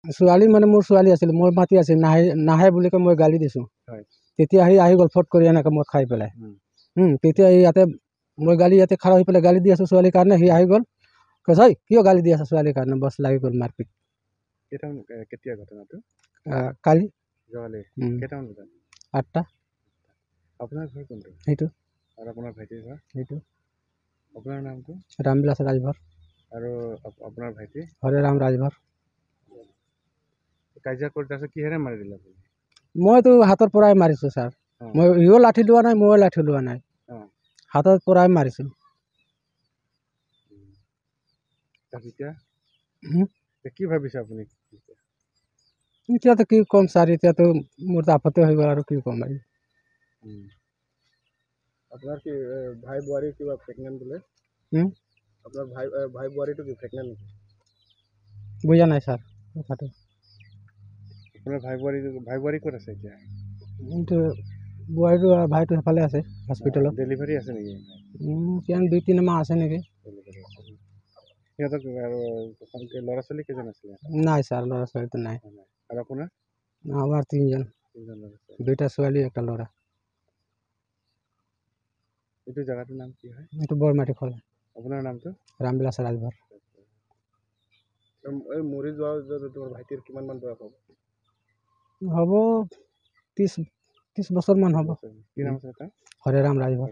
ছোৱালী মানে মোৰ ছোৱালী আছিল, মই মাতি আছিল, নাহে বুলি কৈ মই গালি দিছোঁ। তেতিয়া আহি গ'ল ফট কৰি এনেকৈ মদ খাই পেলাই। তেতিয়া ইয়াতে মই ইয়াতে খাৰা হৈ পেলাই গালি দি আছোঁ ছোৱালীৰ কাৰণে, সি আহি গ'ল, কৈছে ঐ কিয় গালি দি আছা ছোৱালীৰ কাৰণে, বছ লাগি গ'ল মাৰপিট। কেতিয়া ঘটনাটো? কালি যোৱালি কেইটামান বজাত? 8টা। আপোনাৰ ঘৰ কোনটো? সেইটো। আৰু আপোনাৰ ভাইটিৰ ঘৰ? সেইটো। আপোনাৰ নামটো? ৰামবিলাস ৰাজভৰ। আৰু আপোনাৰ ভাইটি? হৰে ৰাম ৰাজভৰ। কাজিয়া কৰি তাৰপিছত কিহেৰে মাৰি দিলে আপুনি? মইতো হাতৰ পৰাই মাৰিছোঁ ছাৰ। ইও লাঠি লোৱা নাই, ময়ো লাঠি লোৱা নাই, হাতৰ পৰাই মাৰিছোঁ। কি ভাবিছে আপুনি? এতিয়াতো কি ক'ম ছাৰ, এতিয়াতো মোৰতো আপত্তি হৈ গ'ল আৰু কি ক'ম আৰু। আপোনাৰ কি ভাই বোৱাৰী কিবা প্ৰেগনেণ্ট বোলে? আপোনাৰ ভাই বোৱাৰীটো কি প্ৰেগনেণ্ট নেকি? বুজা নাই ছাৰ কথাটো। আপোনাৰ ভাই বোৱাৰী ক'ত আছে এতিয়া? বোৱাৰীটো ভাইটো সেইফালে আছে হস্পিটেলত। ডেলিভাৰী আছে নেকি? কিমান 2-3 মাহ আছে নেকি? সিহঁতক আৰু ল'ৰা ছোৱালী কেইজন আছিলে? নাই ছাৰ, ল'ৰা ছোৱালীটো নাই। আৰু আপোনাৰ? আমাৰ 3জন, 2টা ছোৱালী 1টা ল'ৰা। এইটো জেগাটোৰ নাম কি হয়? এইটো বৰমাটি খোলা। আপোনাৰ নামটো? ৰামবিলাস ৰাজভৰ। এই মৰি যোৱা তোমাৰ ভাইটিৰ কিমান মান বয়স হ'ব? হ'ব 30 বছৰমান হ'ব। কি নাম আছে তাৰ? হৰে ৰাম ৰাজভৰ।